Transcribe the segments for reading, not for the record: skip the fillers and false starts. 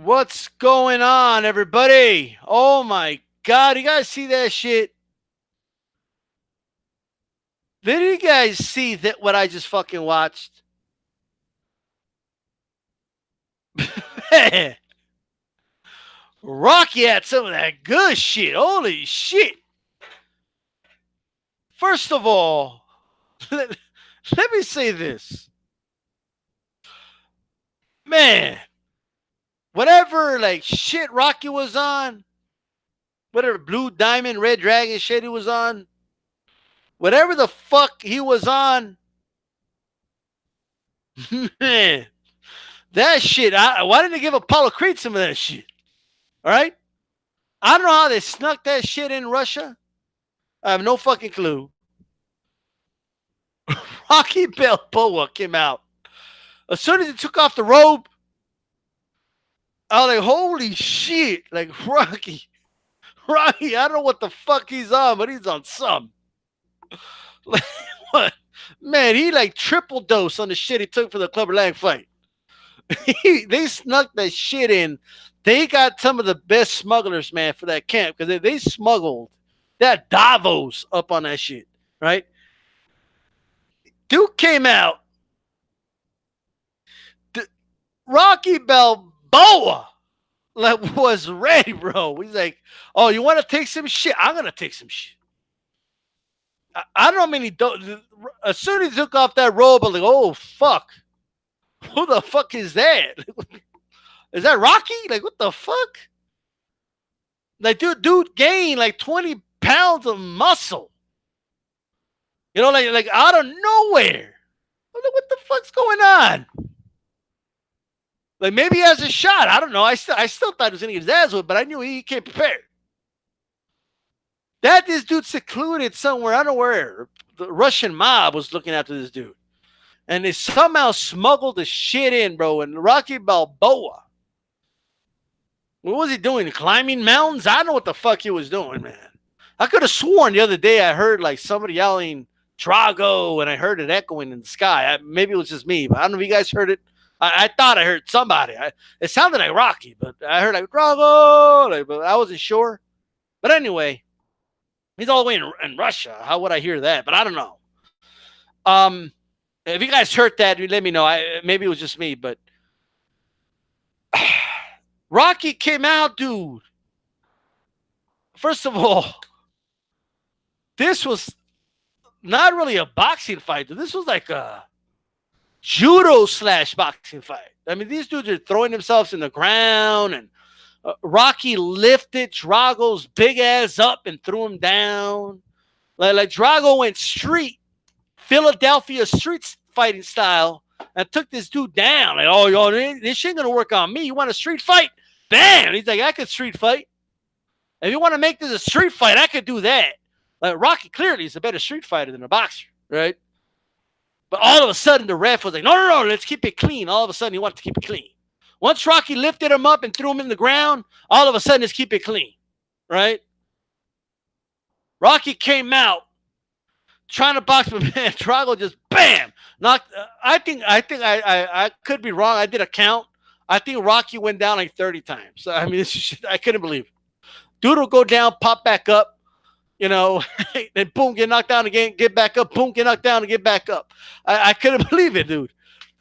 What's going on, everybody? Oh my God, you guys see that shit? Did you guys see that what I just fucking watched? Man, Rocky had some of that good shit. Holy shit. First of all, let me say this. Man, whatever like shit Rocky was on, whatever Blue Diamond, Red Dragon shit he was on, whatever the fuck he was on, man, that shit, why didn't they give Apollo Creed some of that shit? All right? I don't know how they snuck that shit in Russia. I have no fucking clue. Rocky Balboa came out. As soon as he took off the robe, I was like, holy shit. Like, Rocky, I don't know what the fuck he's on, but he's on some. Like, what? Man, he like triple dose on the shit he took for the Clubber Lang fight. They snuck that shit in. They got some of the best smugglers, man, for that camp because they smuggled that Davos up on that shit, right? Duke came out. Rocky Balboa was ready, bro. He's like, oh, you want to take some shit? I'm going to take some shit. I don't know how many. As soon as he took off that robe, I'm like, oh, fuck. Who the fuck is that? Is that Rocky? Like, what the fuck? Like, dude gained like 20 pounds of muscle. You know, like out of nowhere. I'm like, what the fuck's going on? Like, maybe he has a shot. I don't know. I still thought he was going to get his ass whipped, but I knew he came prepared. That this dude secluded somewhere, I don't know where. The Russian mob was looking after this dude. And they somehow smuggled the shit in, bro. And Rocky Balboa. What was he doing? Climbing mountains? I don't know what the fuck he was doing, man. I could have sworn the other day I heard like somebody yelling Drago, and I heard it echoing in the sky. Maybe it was just me, but I don't know if you guys heard it. I thought I heard somebody. It sounded like Rocky, but I heard like Drago, like, but I wasn't sure. But anyway, he's all the way in Russia. How would I hear that? But I don't know. If you guys heard that, let me know. Maybe it was just me, but Rocky came out, dude. First of all, this was not really a boxing fight. This was like a judo / boxing fight. I mean, these dudes are throwing themselves in the ground, and Rocky lifted Drago's big ass up and threw him down. Like Drago went street, Philadelphia street fighting style, and took this dude down. Like, oh, yo, this shit ain't gonna work on me. You want a street fight? Bam! He's like, I could street fight. If you want to make this a street fight, I could do that. Like, Rocky clearly is a better street fighter than a boxer, right? But all of a sudden, the ref was like, no, let's keep it clean. All of a sudden, he wanted to keep it clean. Once Rocky lifted him up and threw him in the ground, all of a sudden, let's keep it clean, right? Rocky came out trying to box, but man, Drago just bam knocked. I think I could be wrong. I did a count. I think Rocky went down like 30 times. I mean, I couldn't believe it. Dude will go down, pop back up, you know, then boom, get knocked down again, get back up, boom, get knocked down and get back up. I couldn't believe it, dude.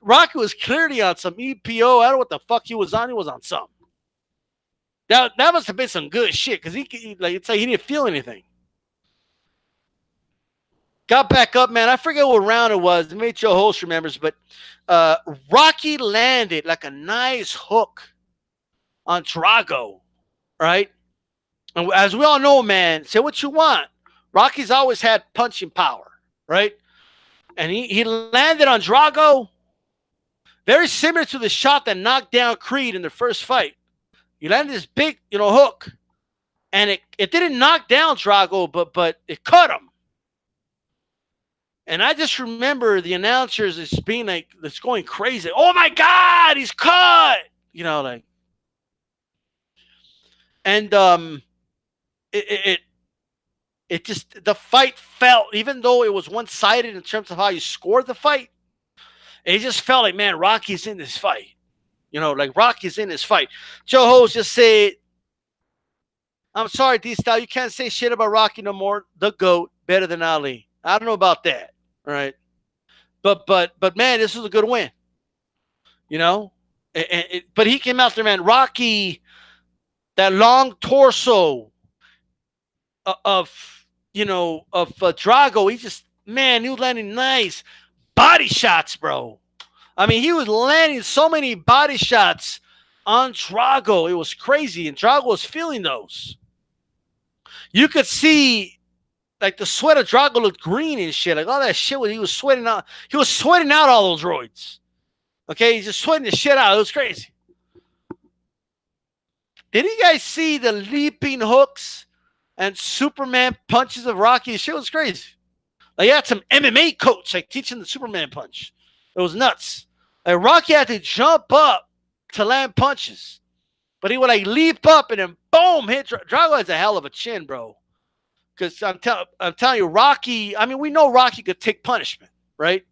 Rocky was clearly on some EPO. I don't know what the fuck he was on. He was on something. That must have been some good shit because he like it's like he didn't feel anything. Got back up, man. I forget what round it was. Maybe Joe Holst remembers, but Rocky landed like a nice hook on Drago, right? And as we all know, man, say what you want. Rocky's always had punching power, right? And he landed on Drago, very similar to the shot that knocked down Creed in the first fight. He landed this big, hook, and it didn't knock down Drago, but it cut him. And I just remember the announcers is being like, it's going crazy. Oh my God, he's cut! Like, and it just, the fight felt, even though it was one-sided in terms of how you scored the fight, it just felt like, man, Rocky's in this fight. Like Rocky's in his fight. Joe Ho's just said, I'm sorry, D-Style, you can't say shit about Rocky no more. The GOAT, better than Ali. I don't know about that. All right. But man, this was a good win. But he came out there, man. Rocky, that long torso of Drago, he was landing nice body shots, bro. I mean, he was landing so many body shots on Drago. It was crazy, and Drago was feeling those. You could see, like, the sweat of Drago looked green and shit. Like, all that shit, he was sweating out. He was sweating out all those roids. Okay, he's just sweating the shit out. It was crazy. Did you guys see the leaping hooks and Superman punches of Rocky? Shit was crazy. Like, he had some MMA coach, like, teaching the Superman punch. It was nuts. Like, Rocky had to jump up to land punches. But he would, like, leap up and then, boom, hit. Drago has a hell of a chin, bro. Because I'm telling you, Rocky, I mean, we know Rocky could take punishment, right?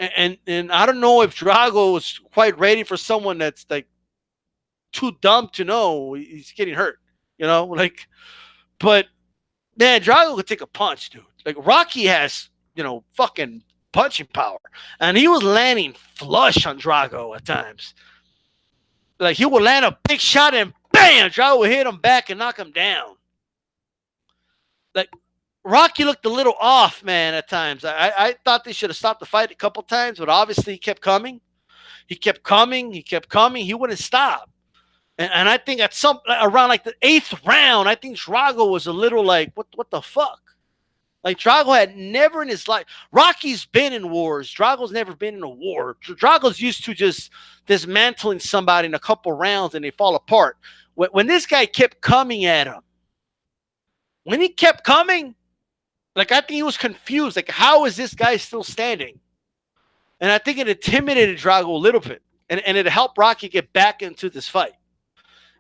And I don't know if Drago was quite ready for someone that's, like, too dumb to know he's getting hurt, like, but man, Drago could take a punch, dude. Like, Rocky has, fucking punching power, and he was landing flush on Drago at times. Like, he would land a big shot and bam, Drago would hit him back and knock him down. Like, Rocky looked a little off, man, at times. I thought they should have stopped the fight a couple times, but obviously he kept coming. He kept coming. He wouldn't stop. And I think at around like the 8th round, I think Drago was a little like, what the fuck? Like, Drago had never in his life. Rocky's been in wars. Drago's never been in a war. Drago's used to just dismantling somebody in a couple rounds and they fall apart. When this guy kept coming at him, when he kept coming, like, I think he was confused. Like, how is this guy still standing? And I think it intimidated Drago a little bit. And it helped Rocky get back into this fight.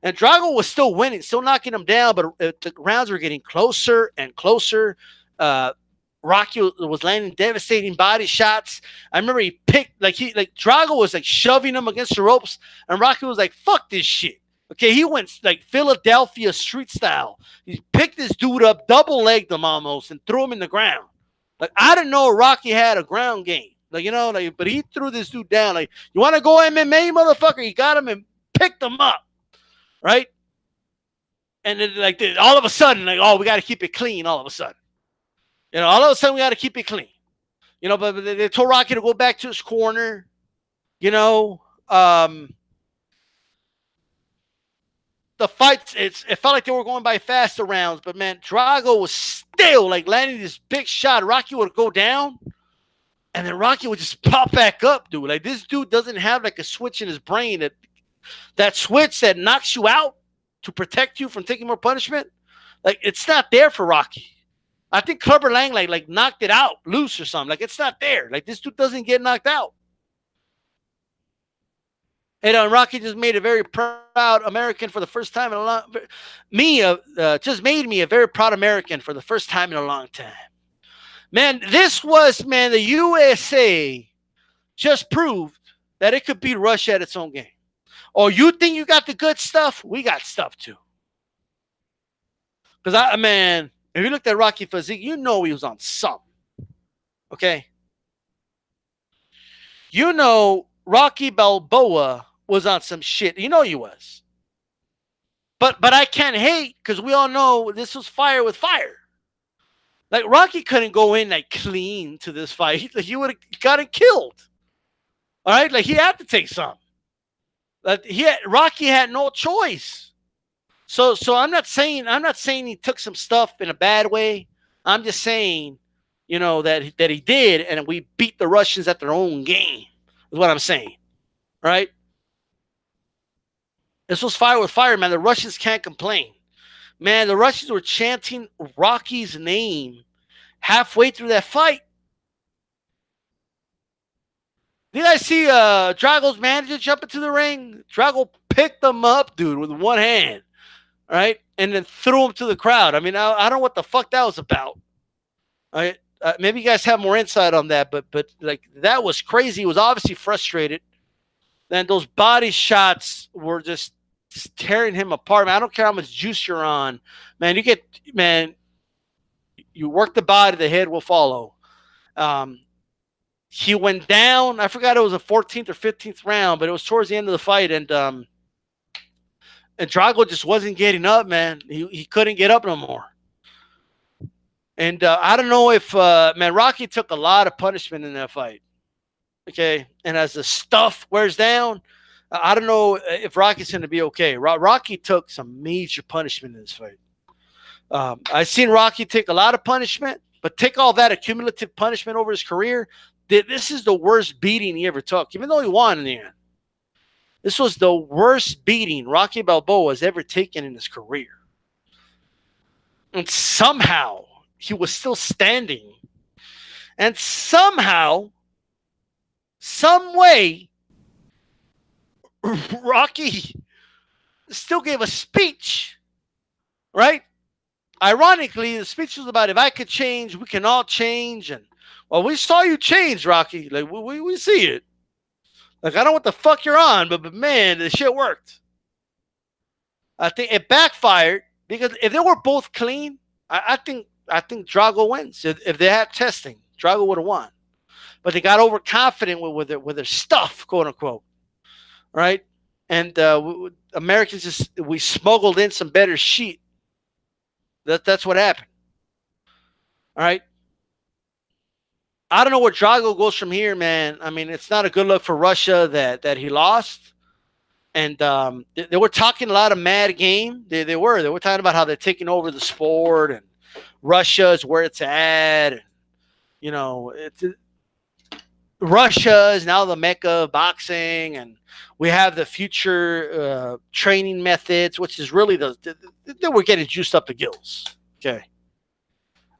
And Drago was still winning, still knocking him down, but the rounds were getting closer and closer. Rocky was landing devastating body shots. I remember he picked, Drago was like shoving him against the ropes, and Rocky was like, fuck this shit. Okay, he went like Philadelphia street style. He picked this dude up, double-legged him almost, and threw him in the ground. Like, I didn't know Rocky had a ground game. Like, but he threw this dude down. Like, you want to go MMA, motherfucker? He got him and picked him up. Right? And then, like, all of a sudden, like, oh, we got to keep it clean all of a sudden. All of a sudden, we got to keep it clean. But they told Rocky to go back to his corner. The fights, it felt like they were going by faster rounds. But, man, Drago was still, like, landing this big shot. Rocky would go down, and then Rocky would just pop back up, dude. Like, this dude doesn't have, like, a switch in his brain that switch that knocks you out to protect you from taking more punishment. Like, it's not there for Rocky. I think Clubber Lang like knocked it out loose or something. Like, it's not there. Like, this dude doesn't get knocked out. And Rocky just made a very proud American for the first time in a long just made me a very proud American for the first time in a long time. Man, the USA just proved that it could beat Russia at its own game. Oh, you think you got the good stuff? We got stuff too. Because, if you looked at Rocky physique, he was on something. Okay? Rocky Balboa was on some shit. He was. But I can't hate, because we all know this was fire with fire. Like, Rocky couldn't go in, like, clean to this fight. Like, he would have gotten killed. All right? Like, he had to take some. Rocky had no choice. So I'm not saying he took some stuff in a bad way. I'm just saying, that he did, and we beat the Russians at their own game. Is what I'm saying. Right? This was fire with fire, man. The Russians can't complain. Man, the Russians were chanting Rocky's name halfway through that fight. Did you guys see Drago's manager jump into the ring? Drago picked him up, dude, with one hand, right? And then threw him to the crowd. I mean, I don't know what the fuck that was about. All right? Maybe you guys have more insight on that, but like, that was crazy. He was obviously frustrated. then those body shots were just tearing him apart. Man, I don't care how much juice you're on, man. You work the body, the head will follow. Um, he went down. I forgot it was a 14th or 15th round, but it was towards the end of the fight, and Drago just wasn't getting up, man. He couldn't get up no more. And I don't know if man, Rocky took a lot of punishment in that fight. Okay, and as the stuff wears down, I don't know if Rocky's going to be okay. Rocky took some major punishment in this fight. I've seen Rocky take a lot of punishment, but take all that accumulative punishment over his career. This is the worst beating he ever took, even though he won in the end. This was the worst beating Rocky Balboa has ever taken in his career. And somehow he was still standing. And somehow, some way, Rocky still gave a speech, right? Ironically, the speech was about if I could change, we can all change. And, well, we saw you change, Rocky. Like, we see it. Like, I don't know what the fuck you're on, but man, the shit worked. I think it backfired because if they were both clean, I think Drago wins. If they had testing, Drago would have won. But they got overconfident with their stuff, quote unquote, right? And Americans we smuggled in some better shit. That's what happened. All right. I don't know where Drago goes from here, man. I mean, it's not a good look for Russia that he lost. And they were talking a lot of mad game. They were talking about how they're taking over the sport and Russia is where it's at. And, you know, Russia is now the mecca of boxing, and we have the future training methods, which is really they were getting juiced up the gills. Okay.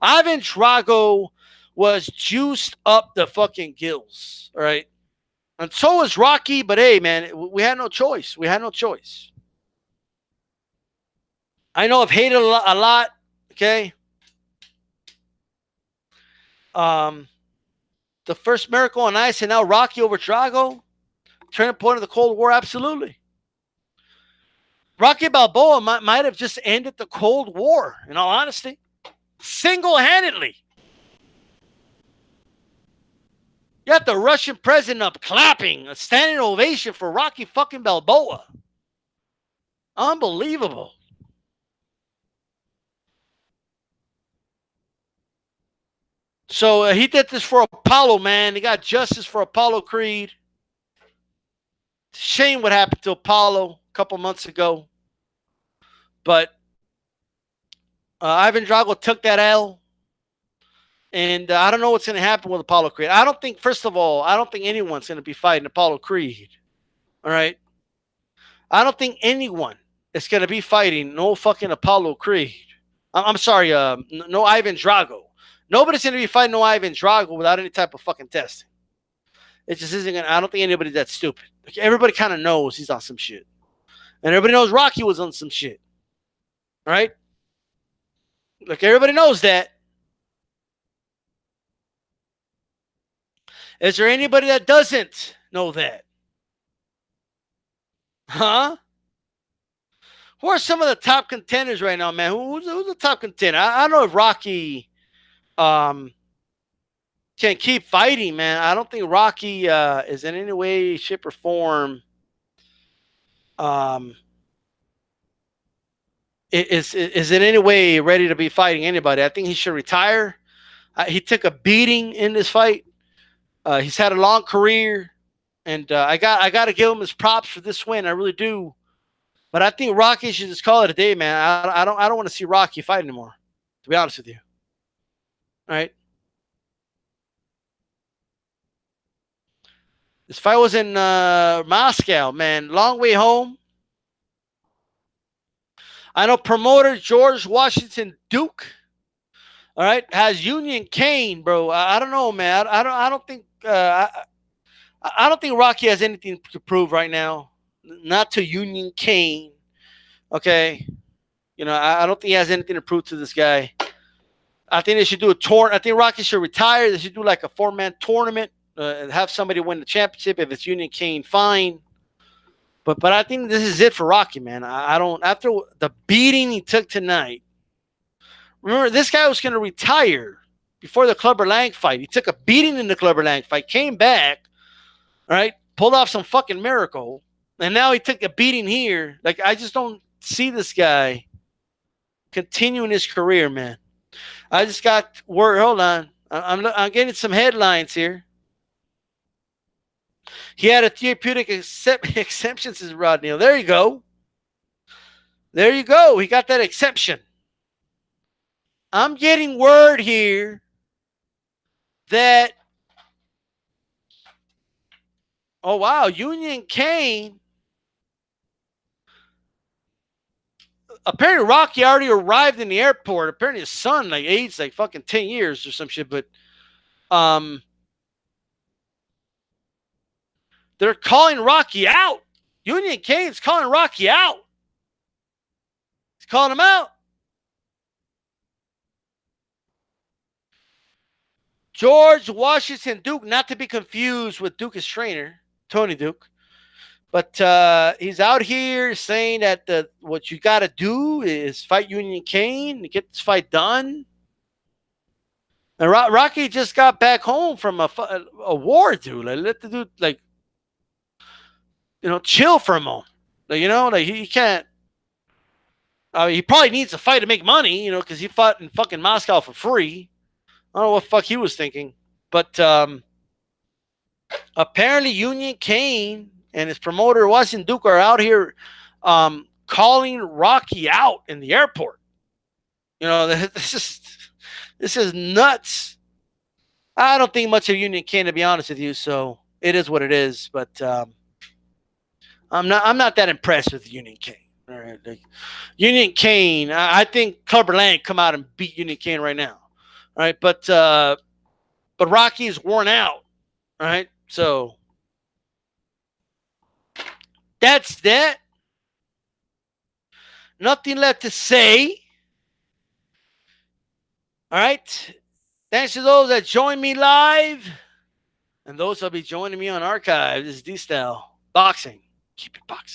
Ivan Drago was juiced up the fucking gills, all right? And so was Rocky, but hey, man, we had no choice. We had no choice. I know I've hated a lot, okay? The first Miracle on Ice and now Rocky over Drago. Turning point of the Cold War, absolutely. Rocky Balboa might have just ended the Cold War, in all honesty. Single-handedly. You got the Russian president up clapping, a standing ovation for Rocky fucking Balboa. Unbelievable. So he did this for Apollo, man. He got justice for Apollo Creed. Shame what happened to Apollo a couple months ago. But Ivan Drago took that L. And I don't know what's going to happen with Apollo Creed. First of all, I don't think anyone's going to be fighting Apollo Creed. All right? I don't think anyone is going to be fighting no fucking Apollo Creed. I'm sorry, no Ivan Drago. Nobody's going to be fighting no Ivan Drago without any type of fucking testing. It just isn't going to, I don't think anybody's that stupid. Like, everybody kind of knows he's on some shit. And everybody knows Rocky was on some shit. All right? Like, everybody knows that. Is there anybody that doesn't know that? Huh? Who are some of the top contenders right now, man? Who's the top contender? I don't know if Rocky can keep fighting, man. I don't think Rocky is in any way, shape, or form is in any way ready to be fighting anybody. I think he should retire. He took a beating in this fight. He's had a long career, and I got to give him his props for this win. I really do. But I think Rocky should just call it a day, man. I don't want to see Rocky fight anymore, to be honest with you. All right. This fight was in Moscow, man. Long way home. I know promoter George Washington Duke, all right, has Union Cane, bro. I don't know, man. I don't think Rocky has anything to prove right now. Not to Union Cane, okay. You know, I don't think he has anything to prove to this guy. I think they should do a tour. I think Rocky should retire. They should do like a 4-man tournament and have somebody win the championship. If it's Union Cane, fine. But I think this is it for Rocky, man. I don't after the beating he took tonight. Remember, this guy was going to retire before the Clubber Lang fight. He took a beating in the Clubber Lang fight, came back, all right, pulled off some fucking miracle, and now he took a beating here. Like, I just don't see this guy continuing his career, man. I just got word. Hold on, I'm getting some headlines here. He had a therapeutic exception, says Rod Neal. There you go. There you go. He got that exception. I'm getting word here that, oh wow, Union Kane. Apparently Rocky already arrived in the airport. Apparently his son like aged like fucking 10 years or some shit. But they're calling Rocky out. Union Kane's calling Rocky out. He's calling him out. George Washington Duke, not to be confused with Duke's trainer, Tony Duke. But he's out here saying that what you got to do is fight Union Kane to get this fight done. And Rocky just got back home from a war, dude. Like, let the dude, like, chill for a moment. Like, like he can't. He probably needs to fight to make money, because he fought in fucking Moscow for free. I don't know what the fuck he was thinking. But apparently Union Kane and his promoter, Washington Duke, are out here calling Rocky out in the airport. This is nuts. I don't think much of Union Kane, to be honest with you, so it is what it is. But I'm not that impressed with Union Kane. All right, like, Union Kane, I think Clubber Lang come out and beat Union Kane right now. All right, but Rocky is worn out. All right, so that's that. Nothing left to say. All right. Thanks to those that join me live and those who will be joining me on archive. This is D-Style Boxing. Keep it boxing.